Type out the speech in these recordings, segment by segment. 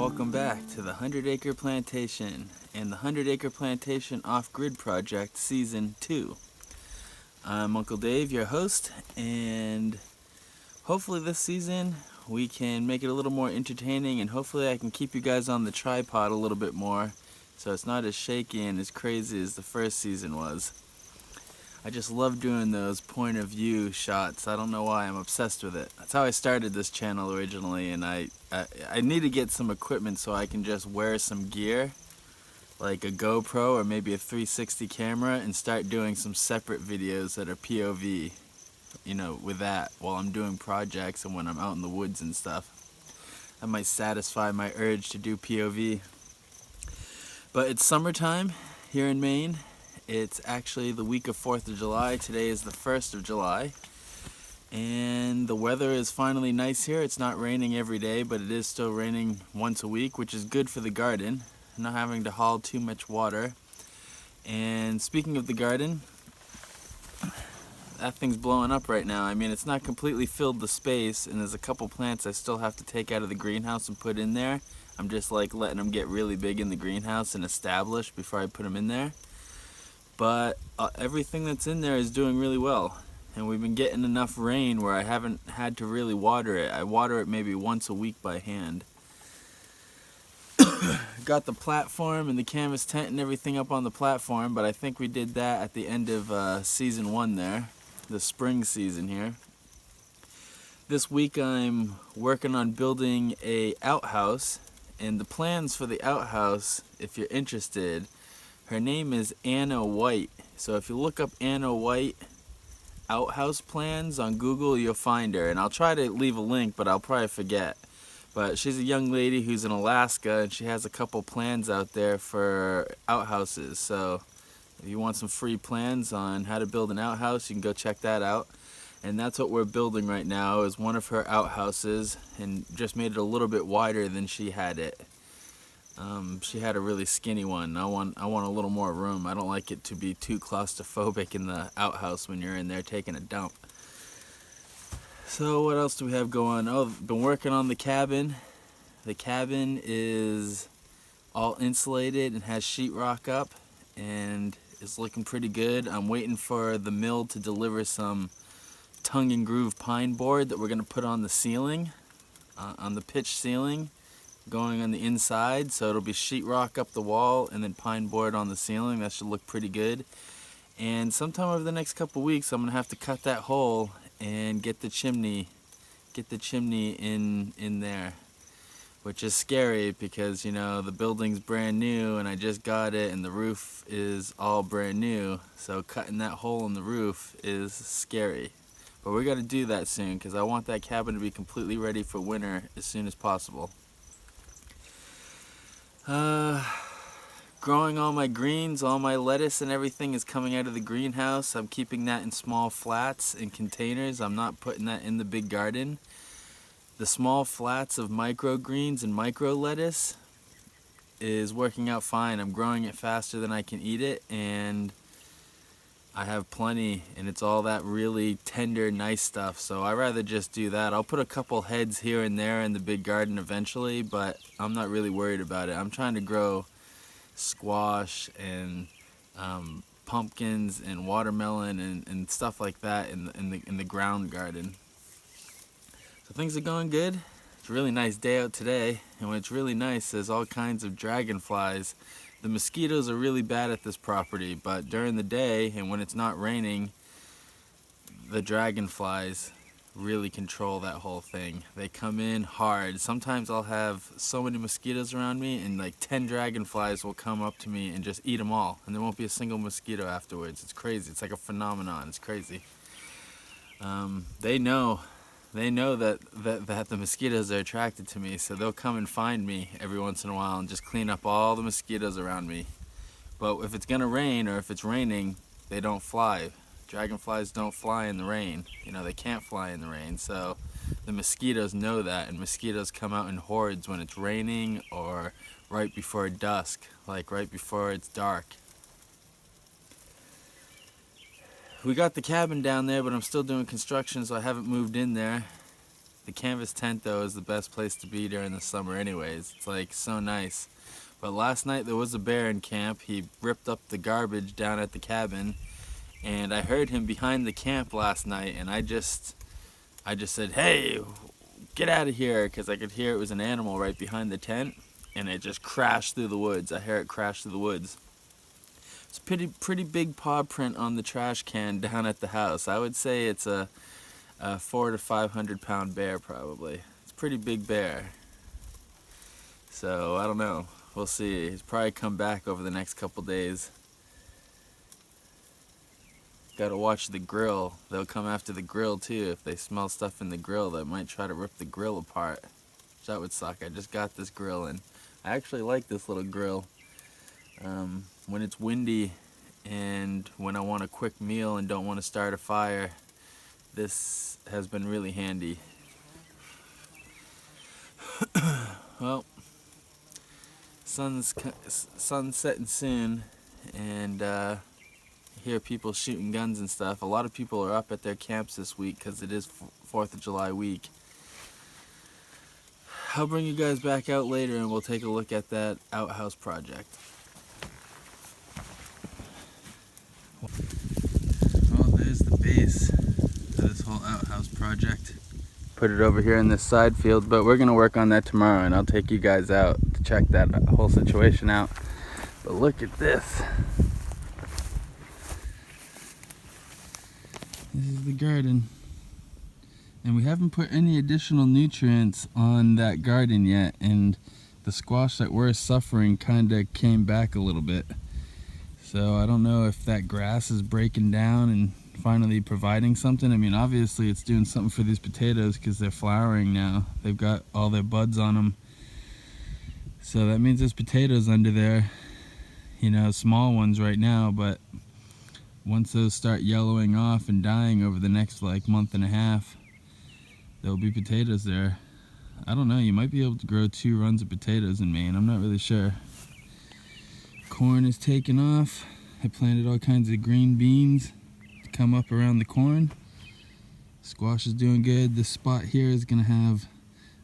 welcome back to the 100 Acre Plantation and the 100 Acre Plantation Off-Grid Project Season 2. I'm Uncle Dave, your host, and hopefully this season we can make it a little more entertaining, and hopefully I can keep you guys on the tripod a little bit more so it's not as shaky and as crazy as the first season was. I just love doing those point of view shots. I don't know why, I'm obsessed with it. That's how I started this channel originally, and I need to get some equipment so I can just wear some gear, like a GoPro or maybe a 360 camera, and start doing some separate videos that are POV, with that while I'm doing projects and when I'm out in the woods and stuff. That might satisfy my urge to do POV. But it's summertime here in Maine. It's actually the week of 4th of July. Today is the 1st of July. And the weather is finally nice here. It's not raining every day, but it is still raining once a week, which is good for the garden. Not having to haul too much water. And speaking of the garden, that thing's blowing up right now. I mean, it's not completely filled the space, and there's a couple plants I still have to take out of the greenhouse and put in there. I'm just like letting them get really big in the greenhouse and established before I put them in there. But everything that's in there is doing really well, and we've been getting enough rain where I haven't had to really water it. I water it maybe once a week by hand. Got the platform and the canvas tent and everything up on the platform, but I think we did that at the end of season 1 there, the spring season here. This week I'm working on building a outhouse, and the plans for the outhouse, if you're interested, her name is Anna White. So if you look up Anna White outhouse plans on Google, you'll find her. And I'll try to leave a link, but I'll probably forget. But she's a young lady who's in Alaska, and she has a couple plans out there for outhouses. So if you want some free plans on how to build an outhouse, you can go check that out. And that's what we're building right now, is one of her outhouses, and just made it a little bit wider than she had it. She had a really skinny one. I want a little more room. I don't like it to be too claustrophobic in the outhouse when you're in there taking a dump. So what else do we have going? Oh, been working on the cabin. The cabin is all insulated and has sheetrock up, and it's looking pretty good. I'm waiting for the mill to deliver some tongue and groove pine board that we're going to put on the ceiling, on the pitch ceiling, going on the inside, so it'll be sheetrock up the wall and then pine board on the ceiling. That should look pretty good. And sometime over the next couple weeks, I'm gonna have to cut that hole and get the chimney in there, which is scary because the building's brand new and I just got it, and the roof is all brand new, so cutting that hole in the roof is scary. But we're gonna do that soon because I want that cabin to be completely ready for winter as soon as possible. Growing all my greens, all my lettuce and everything is coming out of the greenhouse. I'm keeping that in small flats and containers. I'm not putting that in the big garden. The small flats of microgreens and micro lettuce is working out fine. I'm growing it faster than I can eat it, and I have plenty, and it's all that really tender, nice stuff, so I'd rather just do that. I'll put a couple heads here and there in the big garden eventually, but I'm not really worried about it. I'm trying to grow squash and pumpkins and watermelon and stuff like that in the ground garden. So things are going good. It's a really nice day out today, and when it's really nice, there's all kinds of dragonflies. The mosquitoes are really bad at this property, but during the day and when it's not raining, the dragonflies really control that whole thing. They come in hard. Sometimes I'll have so many mosquitoes around me, and like 10 dragonflies will come up to me and just eat them all, and there won't be a single mosquito afterwards. It's crazy. It's like a phenomenon. It's crazy. They know that the mosquitoes are attracted to me, so they'll come and find me every once in a while and just clean up all the mosquitoes around me. But if it's gonna rain, or if it's raining, they don't fly. Dragonflies don't fly in the rain. They can't fly in the rain, so the mosquitoes know that, and mosquitoes come out in hordes when it's raining or right before dusk, like right before it's dark. We got the cabin down there, but I'm still doing construction, so I haven't moved in there. The canvas tent though is the best place to be during the summer anyways. It's like so nice. But last night there was a bear in camp. He ripped up the garbage down at the cabin, and I heard him behind the camp last night, and I just said, "Hey, get out of here," because I could hear it was an animal right behind the tent, and it just crashed through the woods. I hear it crash through the woods. It's a pretty big paw print on the trash can down at the house. I would say it's a 400 to 500 pound bear probably. It's a pretty big bear. So I don't know. We'll see. He's probably come back over the next couple days. Gotta watch the grill. They'll come after the grill too. If they smell stuff in the grill, they might try to rip the grill apart. That would suck. I just got this grill and I actually like this little grill. When it's windy and when I want a quick meal and don't want to start a fire, this has been really handy. Well, sun's setting soon, and I hear people shooting guns and stuff. A lot of people are up at their camps this week because it is 4th of July week. I'll bring you guys back out later and we'll take a look at that outhouse project. Well, there's the base of this whole outhouse project. Put it over here in this side field, but we're gonna work on that tomorrow and I'll take you guys out to check that whole situation out. But look at this. This is the garden. And we haven't put any additional nutrients on that garden yet, and the squash that we're suffering kind of came back a little bit. So I don't know if that grass is breaking down and finally providing something. I mean, obviously it's doing something for these potatoes because they're flowering now. They've got all their buds on them. So that means there's potatoes under there, you know, small ones right now, but once those start yellowing off and dying over the next like month and a half, there'll be potatoes there. I don't know, you might be able to grow 2 runs of potatoes in Maine. I'm not really sure. Corn is taking off. I planted all kinds of green beans to come up around the corn. Squash is doing good. This spot here is gonna have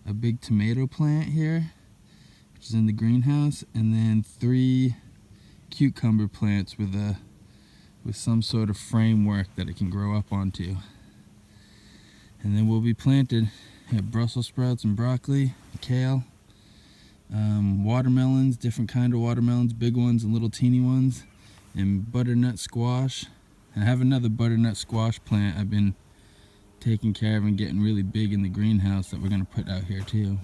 a big tomato plant here, which is in the greenhouse, and then 3 cucumber plants with some sort of framework that it can grow up onto. And then we'll be planted Brussels sprouts and broccoli, kale, watermelons, different kind of watermelons, big ones and little teeny ones, and butternut squash. I have another butternut squash plant I've been taking care of and getting really big in the greenhouse that we're going to put out here too.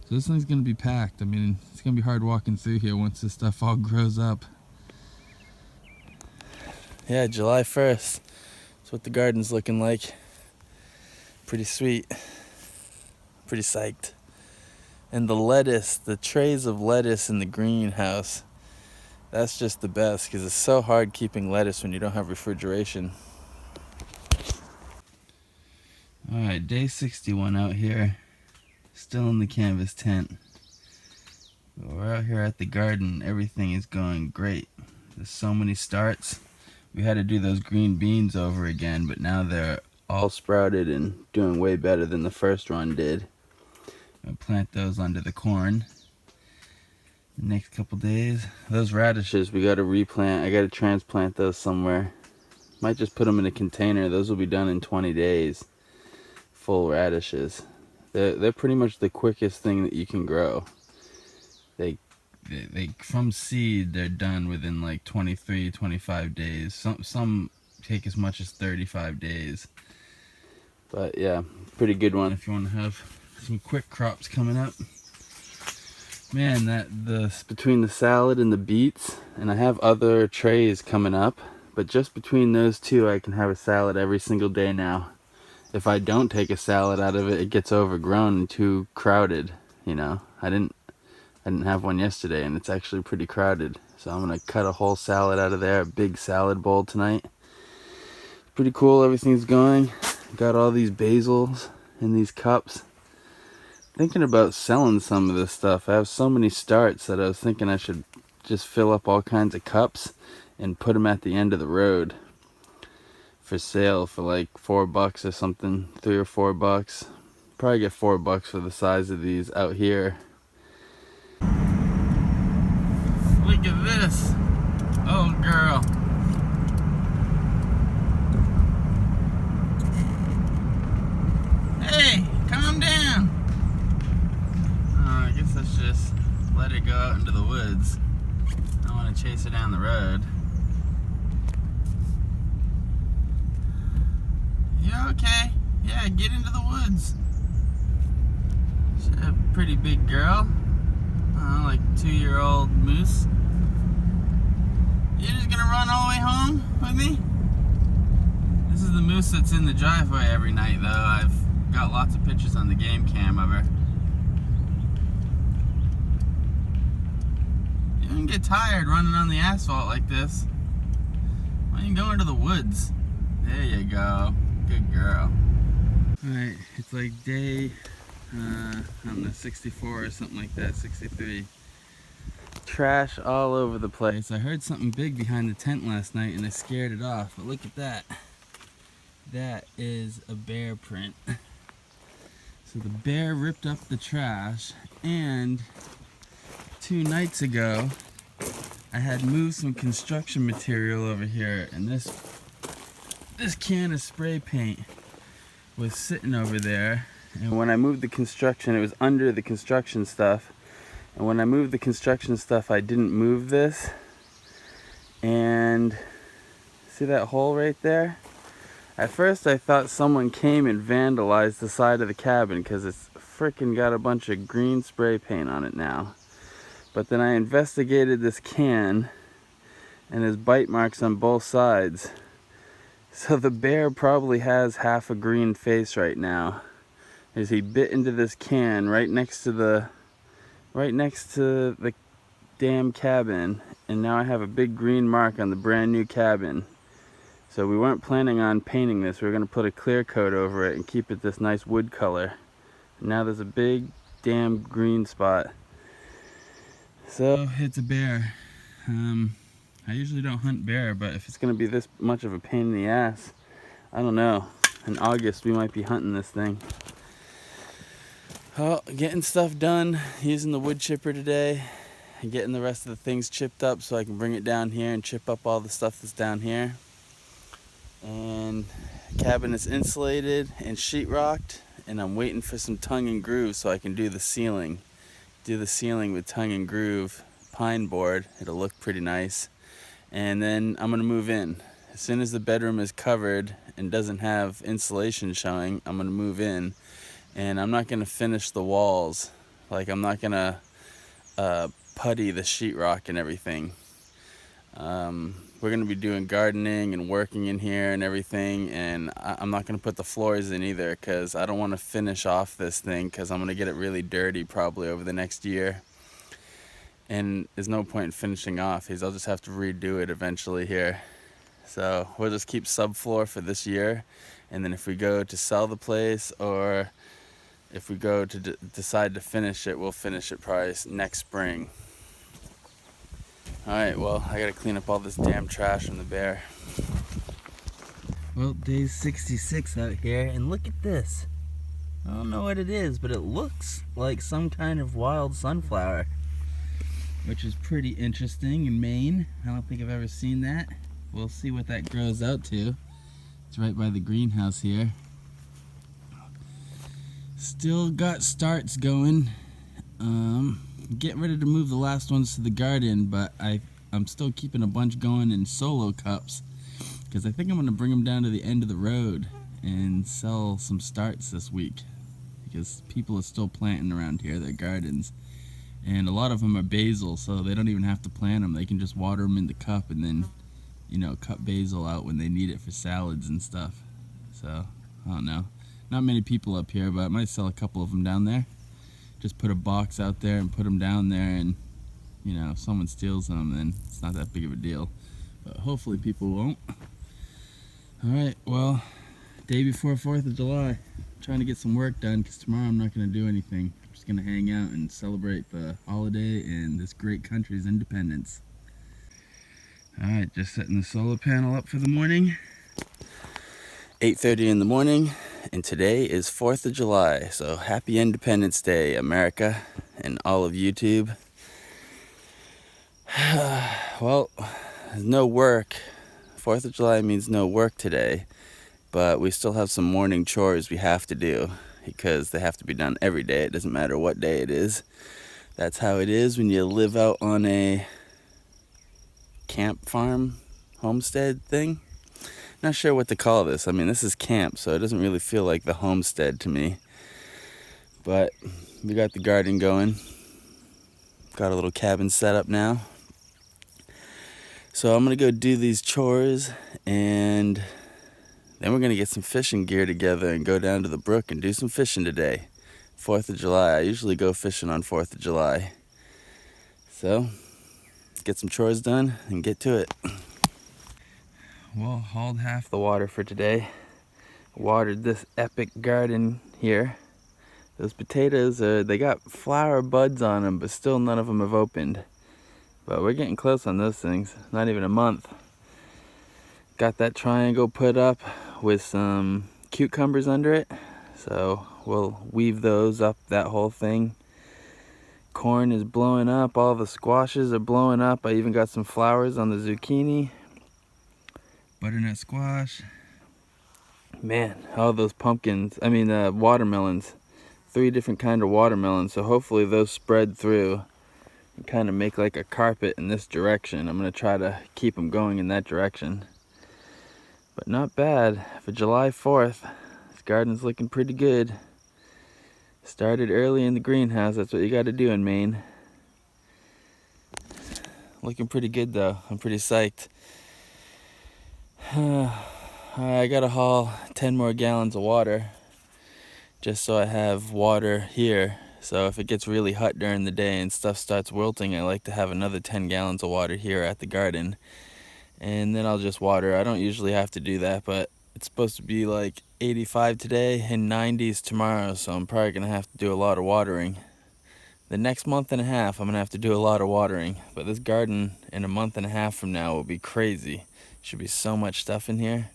So this thing's going to be packed. I mean, it's going to be hard walking through here once this stuff all grows up. Yeah, July 1st. That's what the garden's looking like. Pretty sweet. Pretty psyched. And the lettuce, the trays of lettuce in the greenhouse, that's just the best because it's so hard keeping lettuce when you don't have refrigeration. Alright, day 61 out here. Still in the canvas tent. We're out here at the garden. Everything is going great. There's so many starts. We had to do those green beans over again, but now they're all sprouted and doing way better than the first run did. I'll plant those under the corn the next couple days. Those radishes we got to replant. I got to transplant those somewhere. Might just put them in a container. Those will be done in 20 days. Full radishes. They're pretty much the quickest thing that you can grow. They from seed they're done within like 23, 25 days. Some take as much as 35 days. But yeah, pretty good one if you want to have some quick crops coming up. Man, between the salad and the beets, and I have other trays coming up, but just between those two I can have a salad every single day now. If I don't take a salad out of it, it gets overgrown and too crowded, you know. I didn't have one yesterday and it's actually pretty crowded. So I'm gonna cut a whole salad out of there, a big salad bowl tonight. Pretty cool, everything's going. Got all these basils in these cups. Thinking about selling some of this stuff. I have so many starts that I was thinking I should just fill up all kinds of cups and put them at the end of the road for sale for like $4 or something, $3 or $4. Probably get $4 for the size of these out here. Look at this. Oh, girl. Hey, calm down. I guess let's just let it go out into the woods. I don't want to chase her down the road. You okay? Yeah, get into the woods. She's a pretty big girl. Like 2-year-old moose. You just gonna run all the way home with me? This is the moose that's in the driveway every night, though. I've got lots of pictures on the game cam of her. You don't get tired running on the asphalt like this. Why don't you go into the woods? There you go. Good girl. Alright, it's like day, I don't know, 64 or something like that, 63. Trash all over the place. I heard something big behind the tent last night and I scared it off, but look at that. That is a bear print. So the bear ripped up the trash, and 2 nights ago I had moved some construction material over here, and this can of spray paint was sitting over there. And when I moved the construction, it was under the construction stuff. And when I moved the construction stuff, I didn't move this. And see that hole right there? At first I thought someone came and vandalized the side of the cabin because it's freaking got a bunch of green spray paint on it now. But then I investigated this can, and there's bite marks on both sides. So the bear probably has half a green face right now, as he bit into this can right next to the damn cabin, and now I have a big green mark on the brand new cabin. So we weren't planning on painting this. We were going to put a clear coat over it and keep it this nice wood color. And now there's a big damn green spot. So it's a bear. I usually don't hunt bear, but if it's going to be this much of a pain in the ass, I don't know. In August we might be hunting this thing. Well, getting stuff done, using the wood chipper today, and getting the rest of the things chipped up so I can bring it down here and chip up all the stuff that's down here. And the cabin is insulated and sheetrocked, and I'm waiting for some tongue and groove so I can do the ceiling. Do the ceiling with tongue and groove pine board. It'll look pretty nice. And then I'm gonna move in. As soon as the bedroom is covered and doesn't have insulation showing, I'm gonna move in. And I'm not gonna finish the walls. Like, I'm not gonna putty the sheetrock and everything. We're gonna be doing gardening and working in here and everything, and I'm not gonna put the floors in either because I don't want to finish off this thing because I'm gonna get it really dirty probably over the next year. And there's no point in finishing off because I'll just have to redo it eventually here. So we'll just keep subfloor for this year, and then if we go to sell the place or if we go to decide to finish it, we'll finish it probably next spring. Alright, well, I gotta clean up all this damn trash from the bear. Well, day 66 out here, and look at this. I don't know what it is, but it looks like some kind of wild sunflower, which is pretty interesting in Maine. I don't think I've ever seen that. We'll see what that grows out to. It's right by the greenhouse here. Still got starts going. Getting ready to move the last ones to the garden, but I'm still keeping a bunch going in solo cups because I think I'm going to bring them down to the end of the road and sell some starts this week because people are still planting around here, their gardens. And a lot of them are basil, so they don't even have to plant them. They can just water them in the cup and then, you know, cut basil out when they need it for salads and stuff. So, I don't know. Not many people up here, but I might sell a couple of them down there. Just put a box out there and put them down there, and, you know, if someone steals them, then it's not that big of a deal. But hopefully people won't. Alright, well, day before 4th of July. I'm trying to get some work done because tomorrow I'm not going to do anything. I'm just going to hang out and celebrate the holiday and this great country's independence. Alright, just setting the solar panel up for the morning. 8:30 in the morning. and today is 4th of July, so happy Independence Day, America, and all of YouTube. Well, there's no work. 4th of July means no work today, but we still have some morning chores we have to do because they have to be done every day. It doesn't matter what day it is. That's how it is when you live out on a camp farm homestead thing. Not sure what to call this. I mean, this is camp, so it doesn't really feel like the homestead to me. But we got the garden going. Got a little cabin set up now. So I'm gonna go do these chores, and then we're gonna get some fishing gear together and go down to the brook and do some fishing today. 4th of July. I usually go fishing on 4th of July. So, get some chores done and get to it. Well, hauled half the water for today. Watered this epic garden here. Those potatoes, they got flower buds on them, but still none of them have opened. But we're getting close on those things. Not even a month. Got that triangle put up with some cucumbers under it. So we'll weave those up, that whole thing. Corn is blowing up. All the squashes are blowing up. I even got some flowers on the zucchini. Butternut squash. Man, all those pumpkins. I mean, watermelons. 3 different kind of watermelons. So hopefully those spread through and kind of make like a carpet in this direction. I'm going to try to keep them going in that direction. But not bad for July 4th. This garden's looking pretty good. Started early in the greenhouse. That's what you got to do in Maine. Looking pretty good though. I'm pretty psyched. I gotta haul 10 more gallons of water just so I have water here. So if it gets really hot during the day and stuff starts wilting, I like to have another 10 gallons of water here at the garden. And then I'll just water. I don't usually have to do that, but it's supposed to be like 85 today and 90s tomorrow, so I'm probably gonna have to do a lot of watering. The next month and a half, I'm gonna have to do a lot of watering, but this garden in a month and a half from now will be crazy. Should be so much stuff in here.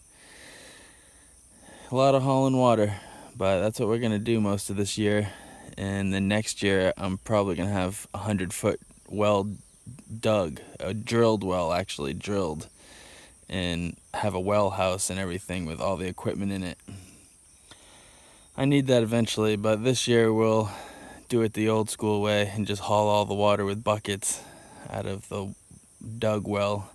A lot of hauling water, but that's what we're gonna do most of this year. And then next year, I'm probably gonna have a 100-foot well dug, a drilled well actually, drilled, and have a well house and everything with all the equipment in it. I need that eventually, but this year we'll do it the old school way and just haul all the water with buckets out of the dug well.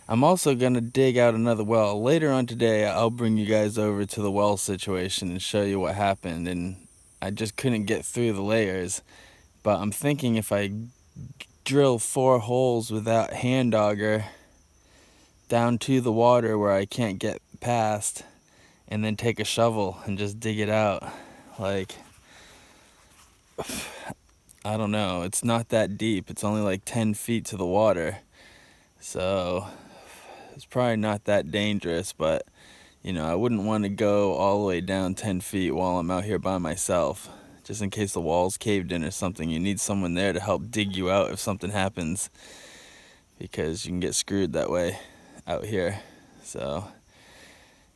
I'm also gonna dig out another well. Later on today, I'll bring you guys over to the well situation and show you what happened, and I just couldn't get through the layers. But I'm thinking if I drill 4 holes without hand auger down to the water where I can't get past, and then take a shovel and just dig it out. Like, I don't know, it's not that deep. It's only like 10 feet to the water. So it's probably not that dangerous, but you know, I wouldn't want to go all the way down 10 feet while I'm out here by myself. Just in case the wall's caved in or something, you need someone there to help dig you out if something happens, because you can get screwed that way out here. So,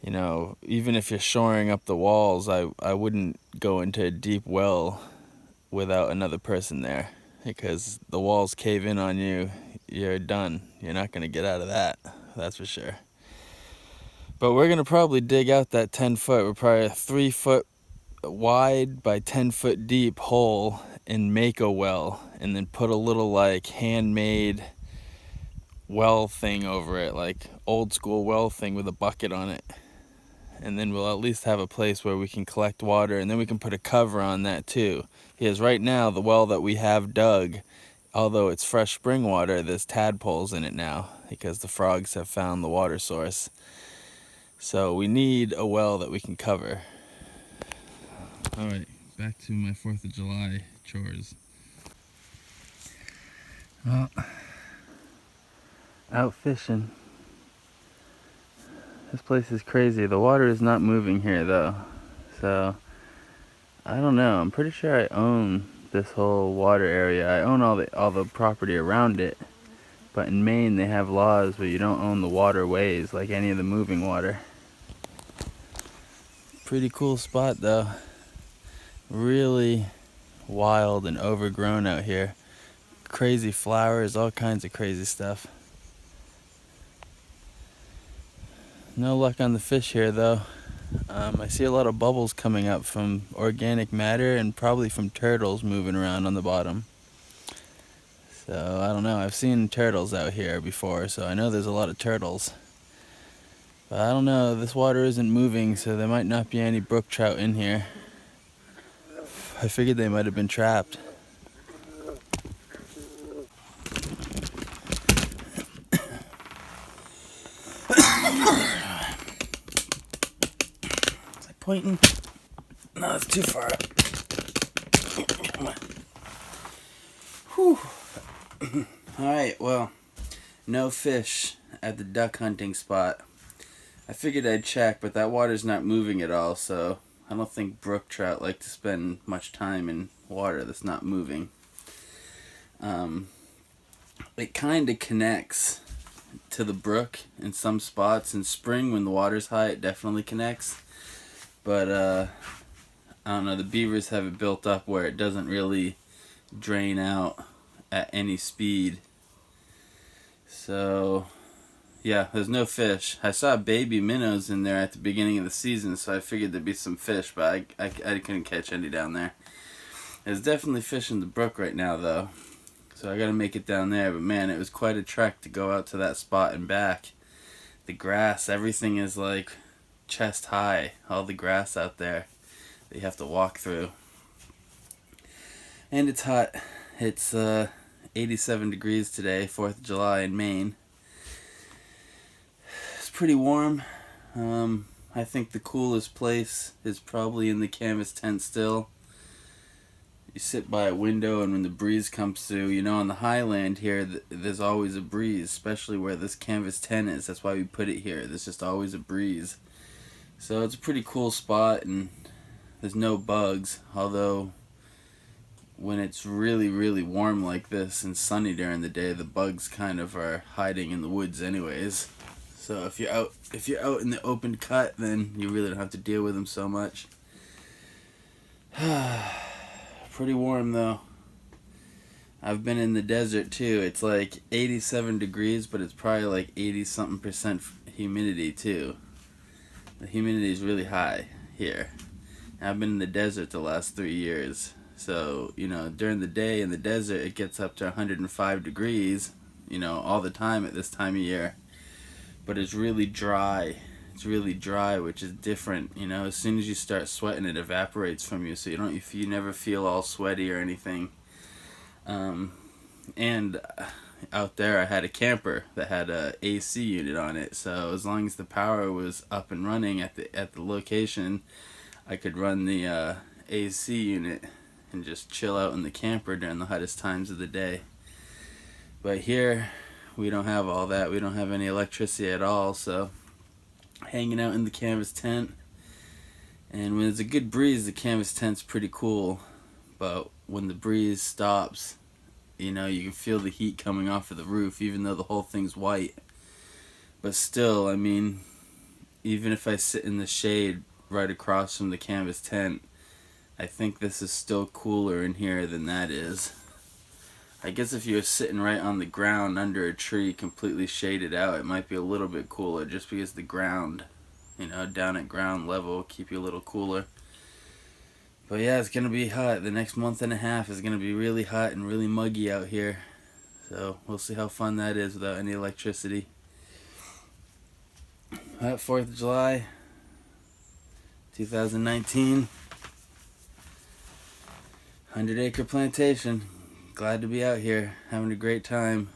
you know, even if you're shoring up the walls, I wouldn't go into a deep well without another person there, because the walls cave in on you, you're done. You're not going to get out of that, that's for sure. But we're going to probably dig out that 10 foot. We're probably a 3 foot wide by 10 foot deep hole and make a well, and then put a little like handmade well thing over it, like old school well thing with a bucket on it. And then we'll at least have a place where we can collect water, and then we can put a cover on that too. Because right now, the well that we have dug, although it's fresh spring water, there's tadpoles in it now because the frogs have found the water source. So we need a well that we can cover. Alright, back to my 4th of July chores. Well, out fishing. This place is crazy. The water is not moving here though. So, I don't know. I'm pretty sure I own this whole water area. I own all the property around it. But in Maine they have laws where you don't own the waterways like any of the moving water. Pretty cool spot though. Really wild and overgrown out here. Crazy flowers, all kinds of crazy stuff. No luck on the fish here though. I see a lot of bubbles coming up from organic matter and probably from turtles moving around on the bottom. So I don't know, I've seen turtles out here before, so I know there's a lot of turtles. But I don't know, this water isn't moving, so there might not be any brook trout in here. I figured they might have been trapped. Is I pointing? No, it's too far up. Come on. Whew. Alright, well, no fish at the duck hunting spot. I figured I'd check, but that water's not moving at all, so I don't think brook trout like to spend much time in water that's not moving. It kind of connects to the brook in some spots. In spring, when the water's high, it definitely connects. But, I don't know, the beavers have it built up where it doesn't really drain out at any speed. So, yeah, there's no fish. I saw baby minnows in there at the beginning of the season, so I figured there'd be some fish, but I couldn't catch any down there. There's definitely fish in the brook right now, though. So I gotta make it down there, but man, it was quite a trek to go out to that spot and back. The grass, everything is like chest high. All the grass out there that you have to walk through. And it's hot. It's 87 degrees today, 4th of July in Maine. It's pretty warm. I think the coolest place is probably in the canvas tent still. You sit by a window, and when the breeze comes through, you know, on the highland here, there's always a breeze, especially where this canvas tent is. That's why we put it here. There's just always a breeze. So it's a pretty cool spot, and there's no bugs, although when it's really, really warm like this and sunny during the day, the bugs kind of are hiding in the woods anyways. So if you're out in the open cut, then you really don't have to deal with them so much. Pretty warm though. I've been in the desert too. It's like 87 degrees, but it's probably like 80-something% humidity too. The humidity is really high here. I've been in the desert the last 3 years. So, you know, during the day in the desert, it gets up to 105 degrees, you know, all the time at this time of year. But it's really dry. It's really dry, which is different, you know. As soon as you start sweating, it evaporates from you, so you never feel all sweaty or anything. And out there, I had a camper that had a AC unit on it, so as long as the power was up and running at the location, I could run the AC unit and just chill out in the camper during the hottest times of the day. But here, we don't have all that. We don't have any electricity at all, so hanging out in the canvas tent. And when there's a good breeze, the canvas tent's pretty cool. But when the breeze stops, you know, you can feel the heat coming off of the roof, even though the whole thing's white. But still, I mean, even if I sit in the shade right across from the canvas tent, I think this is still cooler in here than that is. I guess if you were sitting right on the ground under a tree completely shaded out, it might be a little bit cooler, just because the ground, you know, down at ground level will keep you a little cooler. But yeah, it's going to be hot. The next month and a half is going to be really hot and really muggy out here. So we'll see how fun that is without any electricity. 4th of July, 2019. 100-acre plantation. Glad to be out here, having a great time.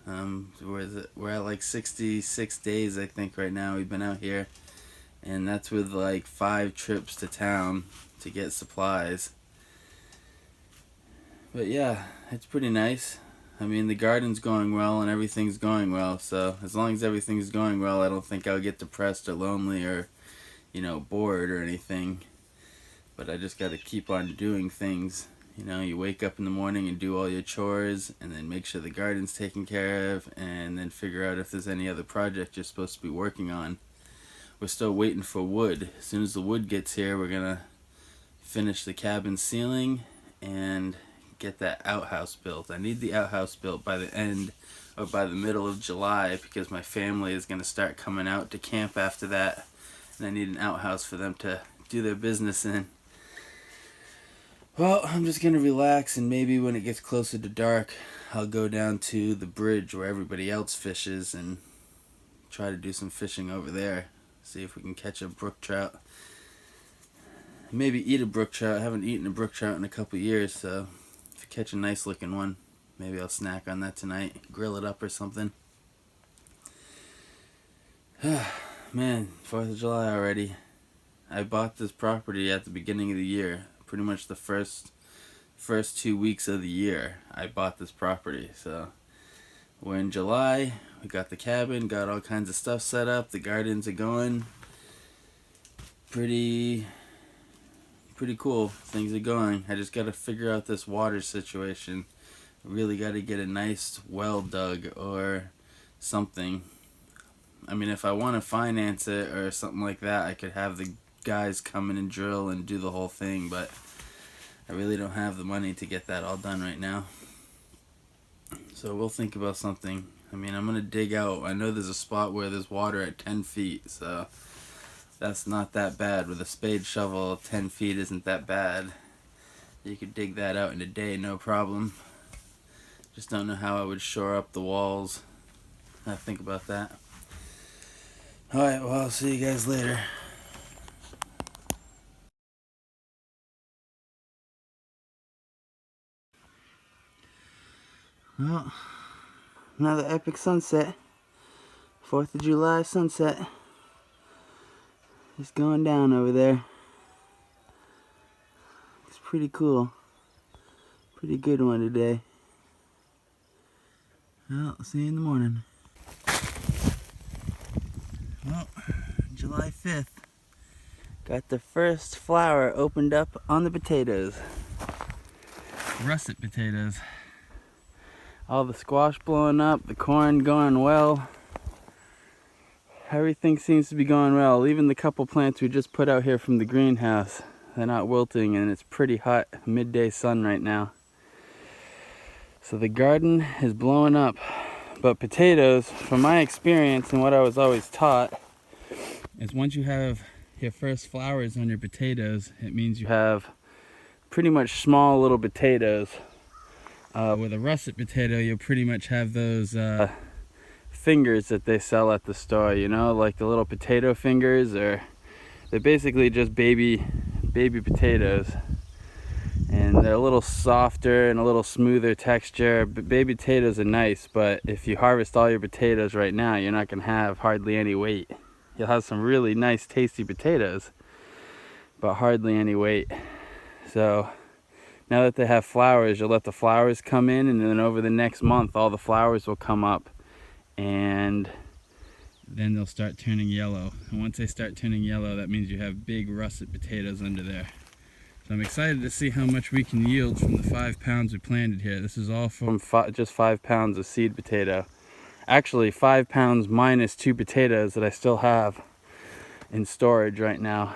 We're at like 66 days, I think, right now. We've been out here, and that's with like 5 trips to town to get supplies. But yeah, it's pretty nice. I mean, the garden's going well and everything's going well, so as long as everything's going well, I don't think I'll get depressed or lonely or, you know, bored or anything. But I just gotta keep on doing things. You know, you wake up in the morning and do all your chores, and then make sure the garden's taken care of, and then figure out if there's any other project you're supposed to be working on. we're still waiting for wood. As soon as the wood gets here, we're gonna finish the cabin ceiling and get that outhouse built. I need the outhouse built by the end or by the middle of July because my family is gonna start coming out to camp after that, and I need an outhouse for them to do their business in. Well, I'm just gonna relax, and maybe when it gets closer to dark, I'll go down to the bridge where everybody else fishes and try to do some fishing over there. See if we can catch a brook trout. Maybe eat a brook trout. I haven't eaten a brook trout in a couple years, so if I catch a nice looking one, maybe I'll snack on that tonight, grill it up or something. Man, 4th of July already. I bought this property at the beginning of the year. Pretty much the first 2 weeks of the year I bought this property. So we're in July. We got the cabin, got all kinds of stuff set up. The gardens are going. Pretty cool. Things are going. I just got to figure out this water situation. Really got to get a nice well dug or something. I mean, if I want to finance it or something like that, I could have the guys come in and drill and do the whole thing, but I really don't have the money to get that all done right now. So we'll think about something. I mean, I'm going to dig out. I know there's a spot where there's water at 10 feet, so that's not that bad. With a spade shovel, 10 feet isn't that bad. You could dig that out in a day, no problem. Just don't know how I would shore up the walls. I think about that. Alright, well, I'll see you guys later. Well, another epic sunset. 4th of July sunset. Just going down over there. It's pretty cool. Pretty good one today. Well, I'll see you in the morning. Well, July 5th. Got the first flower opened up on the potatoes. Russet potatoes. All the squash blowing up, the corn going well. Everything seems to be going well. Even the couple plants we just put out here from the greenhouse, they're not wilting, and it's pretty hot midday sun right now. So the garden is blowing up. But potatoes, from my experience and what I was always taught, is once you have your first flowers on your potatoes, it means you have pretty much small little potatoes. With a russet potato, you'll pretty much have those fingers that they sell at the store, you know, like the little potato fingers, or they're basically just baby potatoes. And they're a little softer and a little smoother texture. But baby potatoes are nice, but if you harvest all your potatoes right now, you're not going to have hardly any weight. You'll have some really nice tasty potatoes, but hardly any weight. So now that they have flowers, you'll let the flowers come in, and then over the next month all the flowers will come up, and then they'll start turning yellow. And once they start turning yellow, that means you have big russet potatoes under there. So I'm excited to see how much we can yield from the 5 pounds we planted here. This is all from just 5 pounds of seed potato. Actually 5 pounds minus 2 potatoes that I still have in storage right now.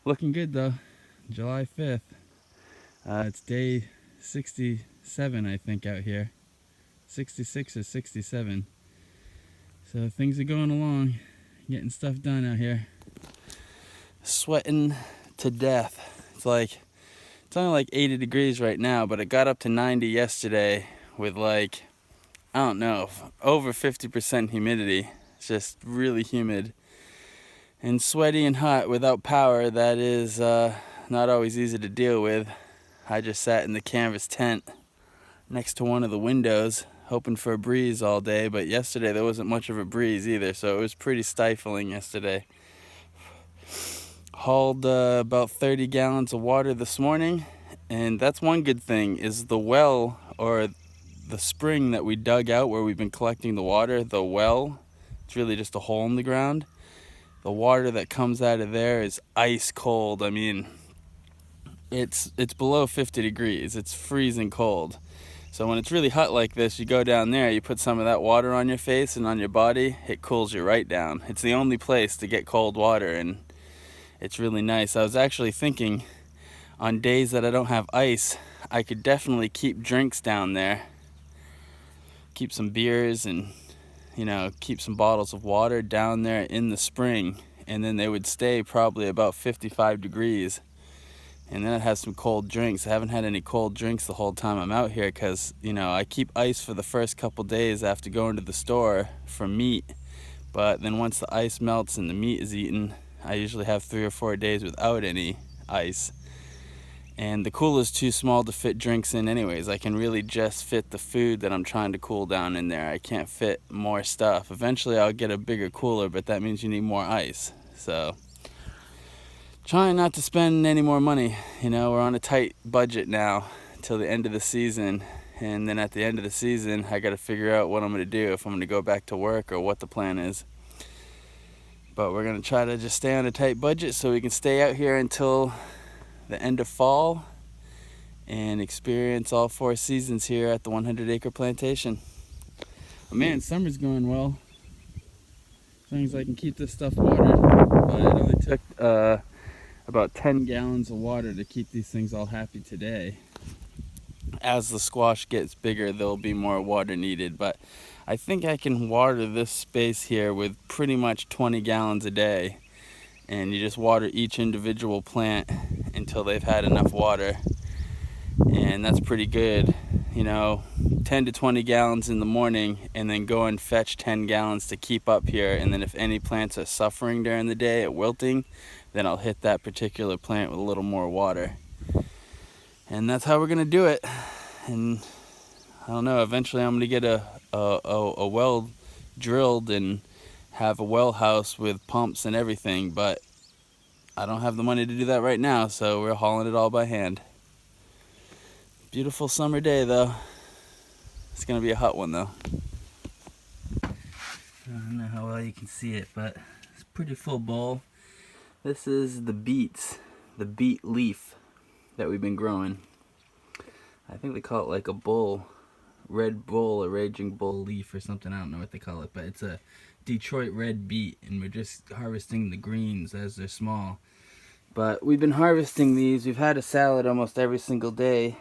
Looking good though. July 5th. It's day 67, I think, out here. 66 or 67. So things are going along, getting stuff done out here. Sweating to death. It's only like 80 degrees right now, but it got up to 90 yesterday with, like, I don't know, over 50% humidity. It's just really humid and sweaty and hot without power. That is not always easy to deal with. I just sat in the canvas tent next to one of the windows hoping for a breeze all day, but yesterday there wasn't much of a breeze either, so it was pretty stifling yesterday. Hauled about 30 gallons of water this morning, and that's one good thing, is the well, or the spring that we dug out where we've been collecting the water, the well, it's really just a hole in the ground. The water that comes out of there is ice cold. I mean, it's below 50 degrees. It's freezing cold. So when it's really hot like this, you go down there, you put some of that water on your face and on your body, it cools you right down. It's the only place to get cold water, and it's really nice. I was actually thinking on days that I don't have ice, I could definitely keep drinks down there. Keep some beers and, you know, keep some bottles of water down there in the spring, and then they would stay probably about 55 degrees. And then I'd have some cold drinks. I haven't had any cold drinks the whole time I'm out here because, you know, I keep ice for the first couple days after going to the store for meat. But then once the ice melts and the meat is eaten, I usually have 3 or 4 days without any ice. And the cooler's too small to fit drinks in anyways. I can really just fit the food that I'm trying to cool down in there. I can't fit more stuff. Eventually I'll get a bigger cooler, but that means you need more ice. So trying not to spend any more money. You know, we're on a tight budget now till the end of the season, and then at the end of the season I got to figure out what I'm going to do, if I'm going to go back to work or what the plan is. But we're going to try to just stay on a tight budget so we can stay out here until the end of fall and experience all 4 seasons here at the 100 acre plantation. Oh man, summer's going well, as long as I can keep this stuff watered. But it only took about 10 gallons of water to keep these things all happy today. As the squash gets bigger, there'll be more water needed, but I think I can water this space here with pretty much 20 gallons a day. And you just water each individual plant until they've had enough water. And that's pretty good. You know, 10 to 20 gallons in the morning, and then go and fetch 10 gallons to keep up here. And then if any plants are suffering during the day at wilting, then I'll hit that particular plant with a little more water. And that's how we're gonna do it. And I don't know, eventually I'm gonna get a well drilled and have a well house with pumps and everything, but I don't have the money to do that right now, so we're hauling it all by hand. Beautiful summer day though. It's gonna be a hot one though. I don't know how well you can see it, but it's a pretty full bowl. This is the beet leaf that we've been growing. I think they call it like a bull, red bull, a raging bull leaf or something. I don't know what they call it, but it's a Detroit red beet, and we're just harvesting the greens as they're small. But we've been harvesting these. We've had a salad almost every single day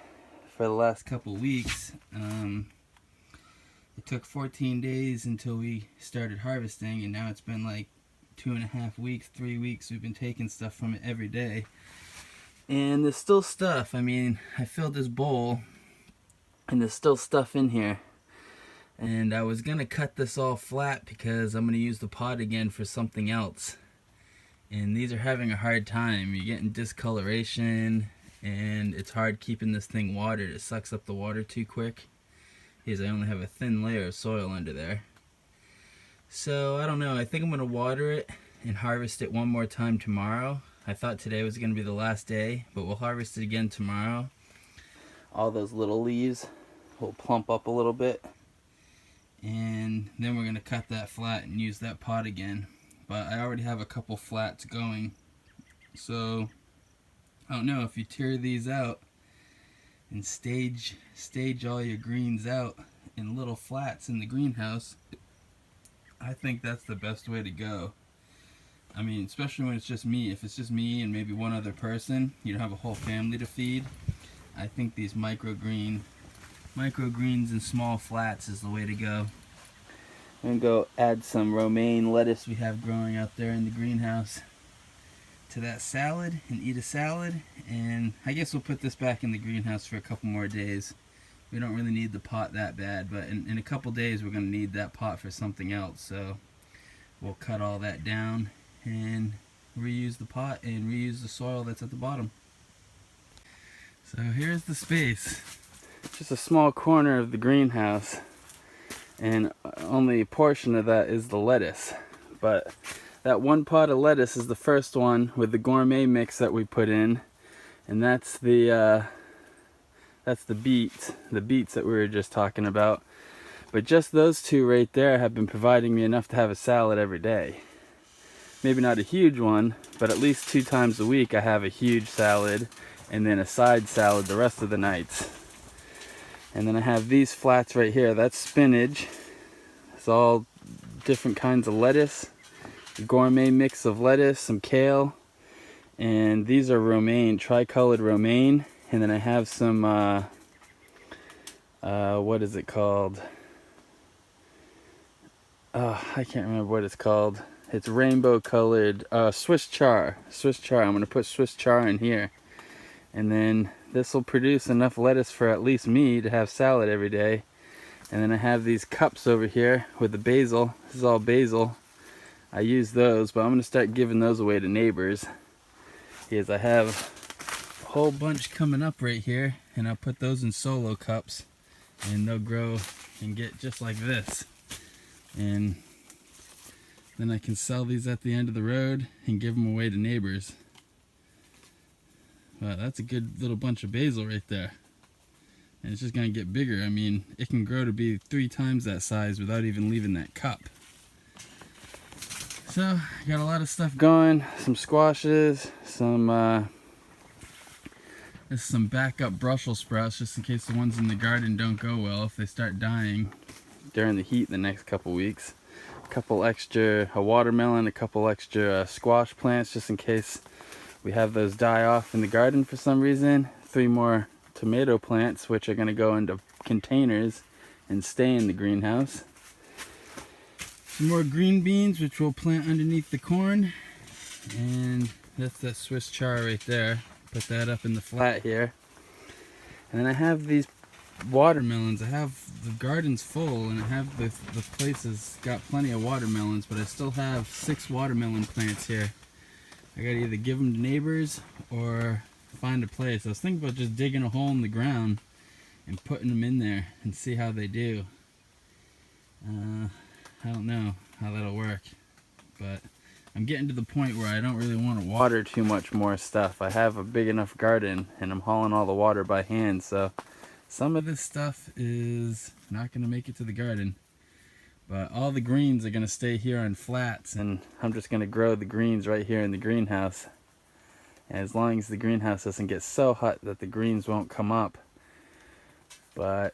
for the last couple weeks. It took 14 days until we started harvesting, and now it's been like 2.5 weeks, 3 weeks. We've been taking stuff from it every day. And there's still stuff. I mean, I filled this bowl, and there's still stuff in here. And I was gonna cut this all flat because I'm gonna use the pot again for something else. And these are having a hard time. You're getting discoloration, and it's hard keeping this thing watered. It sucks up the water too quick, because I only have a thin layer of soil under there. So I don't know, I think I'm gonna water it and harvest it one more time tomorrow. I thought today was gonna be the last day, but we'll harvest it again tomorrow. All those little leaves will plump up a little bit, and then we're gonna cut that flat and use that pot again. But I already have a couple flats going, so I don't know, if you tear these out and stage all your greens out in little flats in the greenhouse, I think that's the best way to go. I mean, especially when it's just me. If it's just me and maybe one other person, you don't have a whole family to feed, I think these microgreens in small flats is the way to go. I'm gonna go add some romaine lettuce we have growing out there in the greenhouse to that salad and eat a salad. And I guess we'll put this back in the greenhouse for a couple more days. We don't really need the pot that bad, but in a couple days we're gonna need that pot for something else. So we'll cut all that down and reuse the pot and reuse the soil that's at the bottom. So here's the space. Just a small corner of the greenhouse, and only a portion of that is the lettuce. But that one pot of lettuce is the first one with the gourmet mix that we put in, and that's the beets that we were just talking about. But just those two right there have been providing me enough to have a salad every day. Maybe not a huge one, but at least 2 times a week I have a huge salad and then a side salad the rest of the nights. And then I have these flats right here. That's spinach. It's all different kinds of lettuce. A gourmet mix of lettuce, some kale. And these are romaine, tricolored romaine. And then I have some, what is it called? I can't remember what it's called. It's rainbow colored, Swiss char. Swiss char. I'm going to put Swiss char in here. And then this will produce enough lettuce for at least me to have salad every day. And then I have these cups over here with the basil. This is all basil. I use those, but I'm going to start giving those away to neighbors. Because I have a whole bunch coming up right here. And I'll put those in solo cups. And they'll grow and get just like this. And then I can sell these at the end of the road and give them away to neighbors. Wow, that's a good little bunch of basil right there. And it's just going to get bigger. I mean, it can grow to be 3 times that size without even leaving that cup. So, I got a lot of stuff going. Some squashes, some backup Brussels sprouts just in case the ones in the garden don't go well if they start dying during the heat the next couple weeks. A watermelon, a couple extra squash plants just in case we have those die off in the garden for some reason. 3 more tomato plants, which are going to go into containers and stay in the greenhouse. Some more green beans, which we'll plant underneath the corn. And that's that Swiss char right there. Put that up in the flat here. And then I have these watermelons. I have the gardens full, and I have the places got plenty of watermelons, but I still have 6 watermelon plants here. I gotta either give them to neighbors or find a place. I was thinking about just digging a hole in the ground and putting them in there and see how they do. I don't know how that'll work, but I'm getting to the point where I don't really want to water too much more stuff. I have a big enough garden and I'm hauling all the water by hand, so some of this stuff is not going to make it to the garden. But all the greens are going to stay here on flats, and I'm just going to grow the greens right here in the greenhouse. And as long as the greenhouse doesn't get so hot that the greens won't come up. But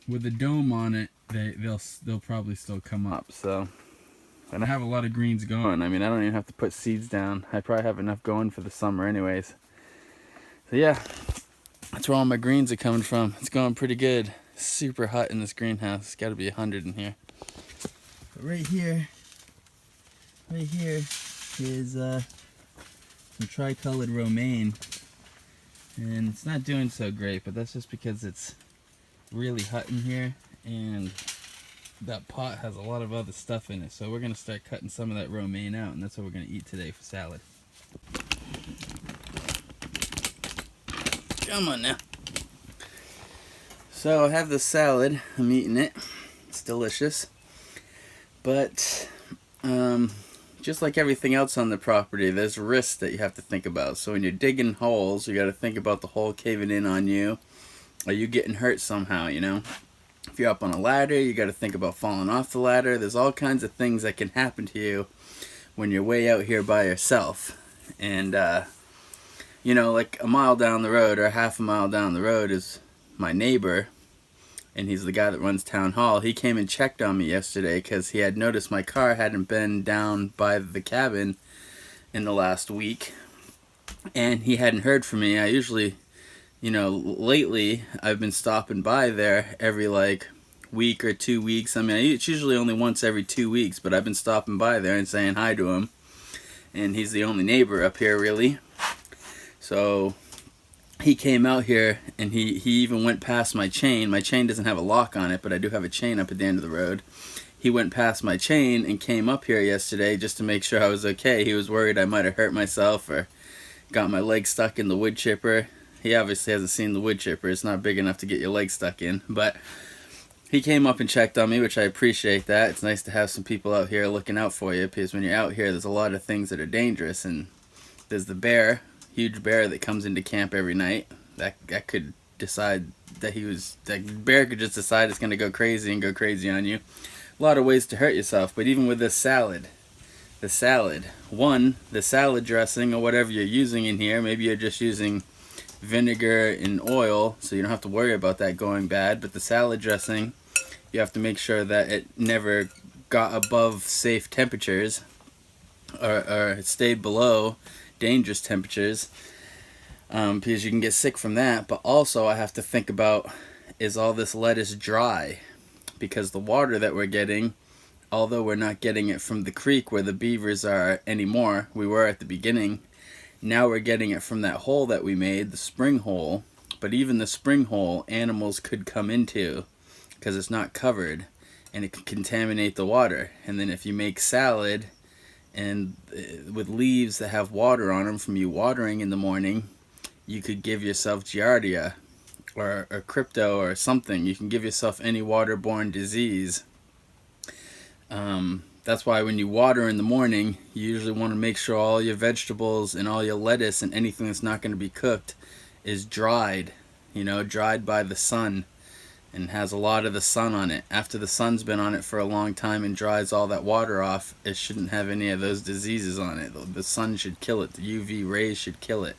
with the dome on it, they'll probably still come up. So, and I have a lot of greens going. I mean, I don't even have to put seeds down. I probably have enough going for the summer anyways. So yeah, that's where all my greens are coming from. It's going pretty good. Super hot in this greenhouse. It's got to be 100 in here. But right here is some tricolored romaine, and it's not doing so great, but that's just because it's really hot in here, and that pot has a lot of other stuff in it. So we're going to start cutting some of that romaine out, and that's what we're going to eat today for salad. Come on now. So I have the salad. I'm eating it. It's delicious. But just like everything else on the property, there's risks that you have to think about. So when you're digging holes, you got to think about the hole caving in on you, or you getting hurt somehow, you know. If you're up on a ladder, you got to think about falling off the ladder. There's all kinds of things that can happen to you when you're way out here by yourself. And you know, like a mile down the road or half a mile down the road is my neighbor, and he's the guy that runs town hall. He came and checked on me yesterday because he had noticed my car hadn't been down by the cabin in the last week, and he hadn't heard from me. I usually, you know, lately I've been stopping by there every like week or 2 weeks. I mean, it's usually only once every 2 weeks, but I've been stopping by there and saying hi to him, and he's the only neighbor up here really. So he came out here, and he even went past my chain. My chain doesn't have a lock on it, but I do have a chain up at the end of the road. He went past my chain and came up here yesterday just to make sure I was okay. He was worried I might have hurt myself or got my leg stuck in the wood chipper. He obviously hasn't seen the wood chipper. It's not big enough to get your leg stuck in. But he came up and checked on me, which I appreciate that. It's nice to have some people out here looking out for you, because when you're out here, there's a lot of things that are dangerous. And there's the bear. Huge bear that comes into camp every night. That could decide that that bear could just decide it's going to go crazy and go crazy on you. A lot of ways to hurt yourself. But even with this salad, the salad dressing or whatever you're using in here, maybe you're just using vinegar and oil, so you don't have to worry about that going bad. But the salad dressing, you have to make sure that it never got above safe temperatures, or it stayed below dangerous temperatures, because you can get sick from that. But also I have to think about, is all this lettuce dry? Because the water that we're getting, although we're not getting it from the creek where the beavers are anymore, we were at the beginning, now we're getting it from that hole that we made, the spring hole. But even the spring hole, animals could come into because it's not covered, and it can contaminate the water. And then if you make salad and with leaves that have water on them from you watering in the morning, you could give yourself giardia or crypto or something. You can give yourself any waterborne disease. That's why when you water in the morning, you usually want to make sure all your vegetables and all your lettuce and anything that's not going to be cooked is dried, dried by the sun, and has a lot of the sun on it. After the sun's been on it for a long time and dries all that water off, it shouldn't have any of those diseases on it. The sun should kill it. The UV rays should kill it.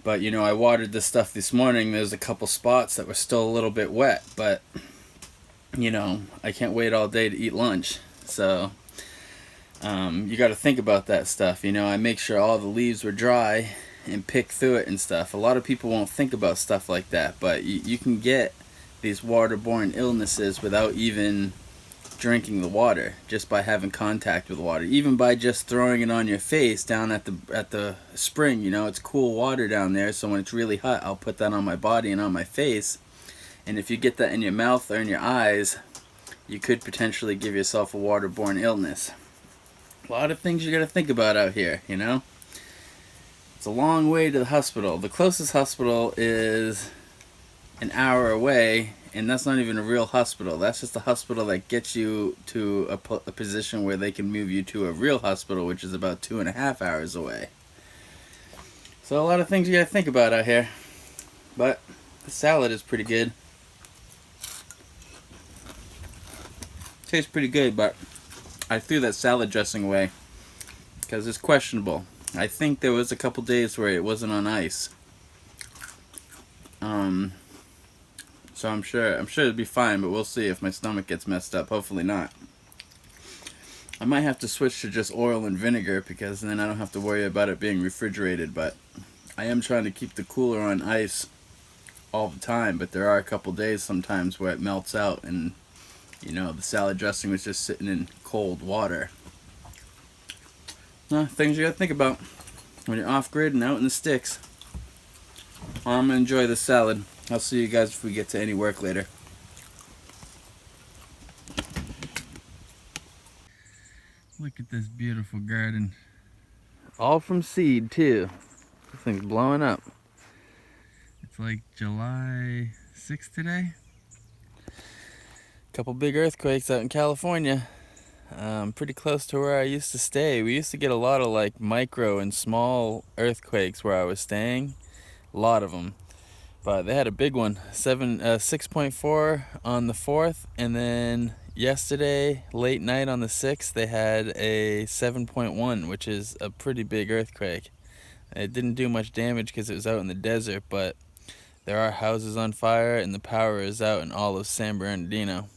But I watered this stuff this morning. There's a couple spots that were still a little bit wet, but I can't wait all day to eat lunch. So you got to think about that stuff. I make sure all the leaves were dry and pick through it and stuff. A lot of people won't think about stuff like that, but you can get these waterborne illnesses without even drinking the water, just by having contact with water, even by just throwing it on your face down at the spring. It's cool water down there, so when it's really hot, I'll put that on my body and on my face. And if you get that in your mouth or in your eyes, you could potentially give yourself a waterborne illness. A lot of things you got to think about out here. It's a long way to the hospital. The closest hospital is an hour away, and that's not even a real hospital. That's just a hospital that gets you to a position where they can move you to a real hospital, which is about 2.5 hours away. So a lot of things you gotta think about out here. But the salad is pretty good. Tastes pretty good, but I threw that salad dressing away because it's questionable. I think there was a couple days where it wasn't on ice. So I'm sure it'll be fine, but we'll see if my stomach gets messed up. Hopefully not. I might have to switch to just oil and vinegar, because then I don't have to worry about it being refrigerated. But I am trying to keep the cooler on ice all the time, but there are a couple days sometimes where it melts out, and the salad dressing was just sitting in cold water. Things you gotta think about when you're off grid and out in the sticks. I'm gonna enjoy this salad. I'll see you guys if we get to any work later. Look at this beautiful garden. All from seed too. This thing's blowing up. It's like July 6th today. Couple big earthquakes out in California. Pretty close to where I used to stay. We used to get a lot of like micro and small earthquakes where I was staying. A lot of them. But they had a big one, 6.4 on the 4th, and then yesterday, late night on the 6th, they had a 7.1, which is a pretty big earthquake. It didn't do much damage because it was out in the desert, but there are houses on fire and the power is out in all of San Bernardino.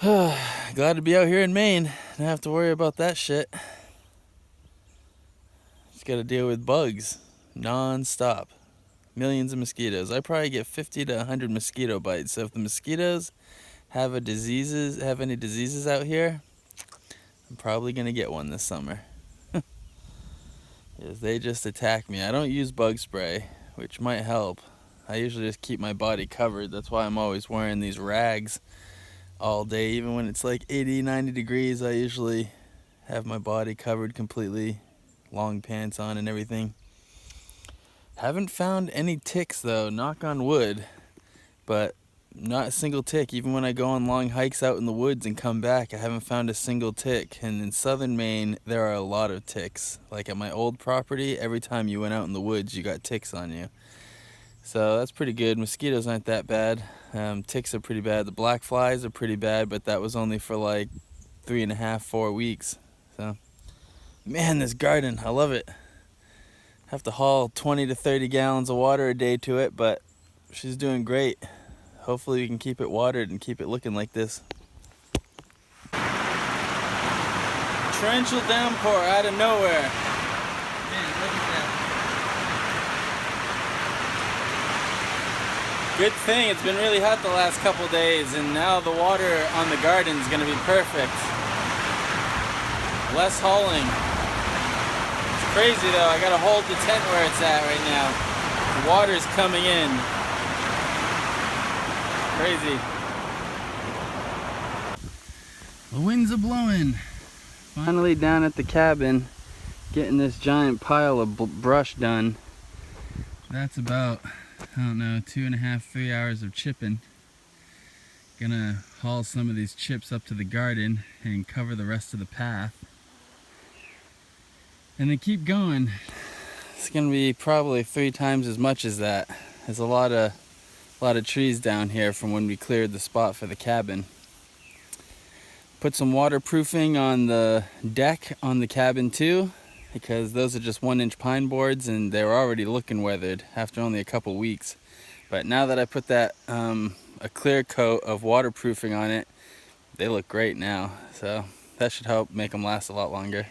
Glad to be out here in Maine. Don't have to worry about that shit. Just gotta deal with bugs non-stop. Millions of mosquitoes. I probably get 50 to 100 mosquito bites. So if the mosquitoes have any diseases out here, I'm probably gonna get one this summer. Yes, they just attack me. I don't use bug spray, which might help. I usually just keep my body covered. That's why I'm always wearing these rags all day. Even when it's like 80, 90 degrees, I usually have my body covered completely, long pants on and everything. Haven't found any ticks though, knock on wood, but not a single tick. Even when I go on long hikes out in the woods and come back, I haven't found a single tick. And in southern Maine, there are a lot of ticks. Like at my old property, every time you went out in the woods, you got ticks on you. So that's pretty good. Mosquitoes aren't that bad. Ticks are pretty bad. The black flies are pretty bad, but that was only for like 3.5, 4 weeks. So, man, this garden, I love it. Have to haul 20 to 30 gallons of water a day to it, but she's doing great. Hopefully we can keep it watered and keep it looking like this. Torrential downpour out of nowhere. Man, look at that. Good thing it's been really hot the last couple days, and now the water on the garden is going to be perfect. Less hauling. It's crazy though, I got to hold the tent where it's at right now. The water's coming in. Crazy. The winds are blowing. Finally down at the cabin, getting this giant pile of brush done. That's about, I don't know, 2.5, 3 hours of chipping. Gonna haul some of these chips up to the garden and cover the rest of the path. And then keep going. It's gonna be probably 3 times as much as that. There's a lot of trees down here from when we cleared the spot for the cabin. Put some waterproofing on the deck on the cabin too, because those are just 1-inch pine boards and they were already looking weathered after only a couple weeks. But now that I put that a clear coat of waterproofing on it, they look great now. So that should help make them last a lot longer.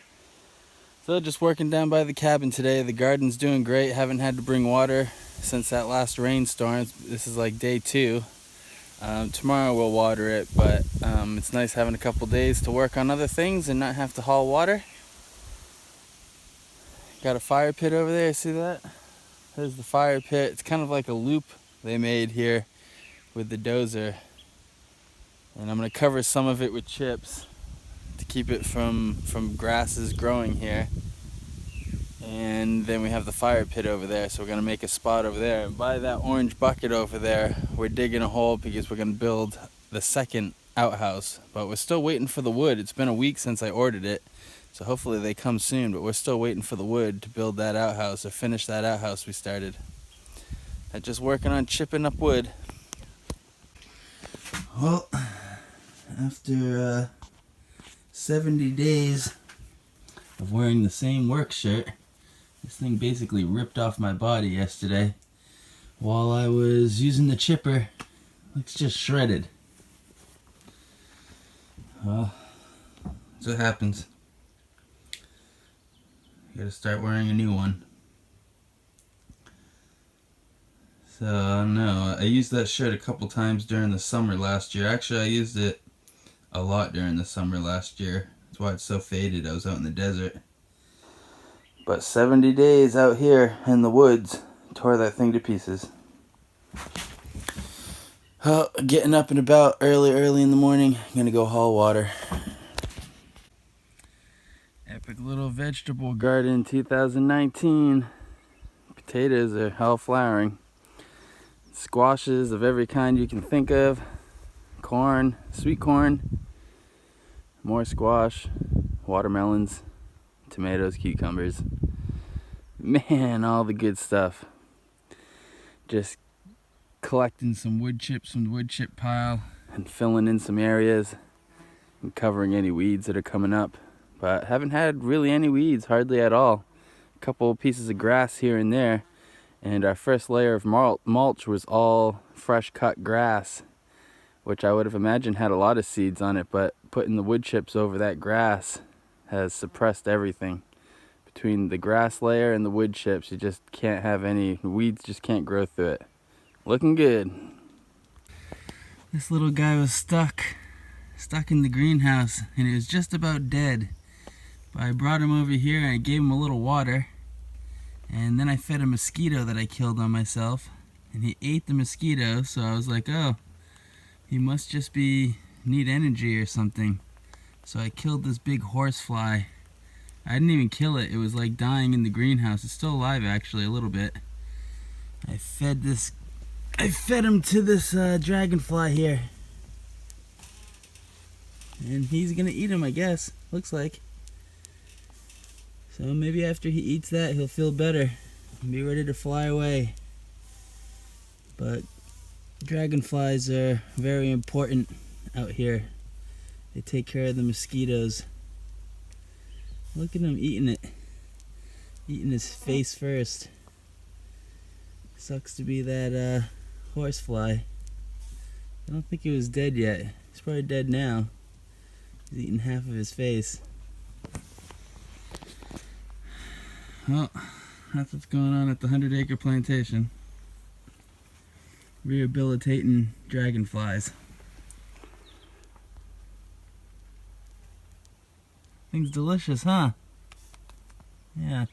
So just working down by the cabin today. The garden's doing great. Haven't had to bring water since that last rainstorm. This is like day 2. Tomorrow we'll water it, but it's nice having a couple days to work on other things and not have to haul water. Got a fire pit over there, see that? There's the fire pit. It's kind of like a loop they made here with the dozer. And I'm gonna cover some of it with chips to keep it from grasses growing here. And then we have the fire pit over there, so we're gonna make a spot over there. And by that orange bucket over there, we're digging a hole because we're gonna build the second outhouse. But we're still waiting for the wood. It's been a week since I ordered it, so hopefully they come soon. But we're still waiting for the wood to build that outhouse or finish that outhouse we started. I'm just working on chipping up wood. Well, after 70 days of wearing the same work shirt, this thing basically ripped off my body yesterday while I was using the chipper. It's just shredded. Well, that's what happens. You gotta start wearing a new one. So, I don't know. I used that shirt a couple times during the summer last year. Actually, I used it a lot during the summer last year. That's why it's so faded. I was out in the desert. But 70 days out here in the woods tore that thing to pieces. Well, getting up and about early in the morning. I'm gonna go haul water. Epic little vegetable garden 2019. Potatoes are all flowering. Squashes of every kind you can think of. Corn, sweet corn, more squash, watermelons, tomatoes, cucumbers. Man, all the good stuff. Just collecting some wood chips from the wood chip pile and filling in some areas and covering any weeds that are coming up. But haven't had really any weeds, hardly at all. A couple pieces of grass here and there. And our first layer of mulch was all fresh cut grass, which I would have imagined had a lot of seeds on it, but putting the wood chips over that grass has suppressed everything. Between the grass layer and the wood chips, you just can't have any, weeds just can't grow through it. Looking good. This little guy was stuck in the greenhouse, and he was just about dead. But I brought him over here and I gave him a little water, and then I fed a mosquito that I killed on myself, and he ate the mosquito, so I was like, oh, he must just need energy or something. So I killed this big horsefly. I didn't even kill it. It was like dying in the greenhouse. It's still alive actually a little bit. I fed him to this dragonfly here. And he's gonna eat him, I guess. Looks like. So maybe after he eats that, he'll feel better and be ready to fly away. But dragonflies are very important out here. They take care of the mosquitoes. Look at him eating it. Eating his face first. Sucks to be that horsefly. I don't think he was dead yet. He's probably dead now. He's eating half of his face. Well, that's what's going on at the 100-acre plantation. Rehabilitating dragonflies. Thing's delicious, huh? Yeah.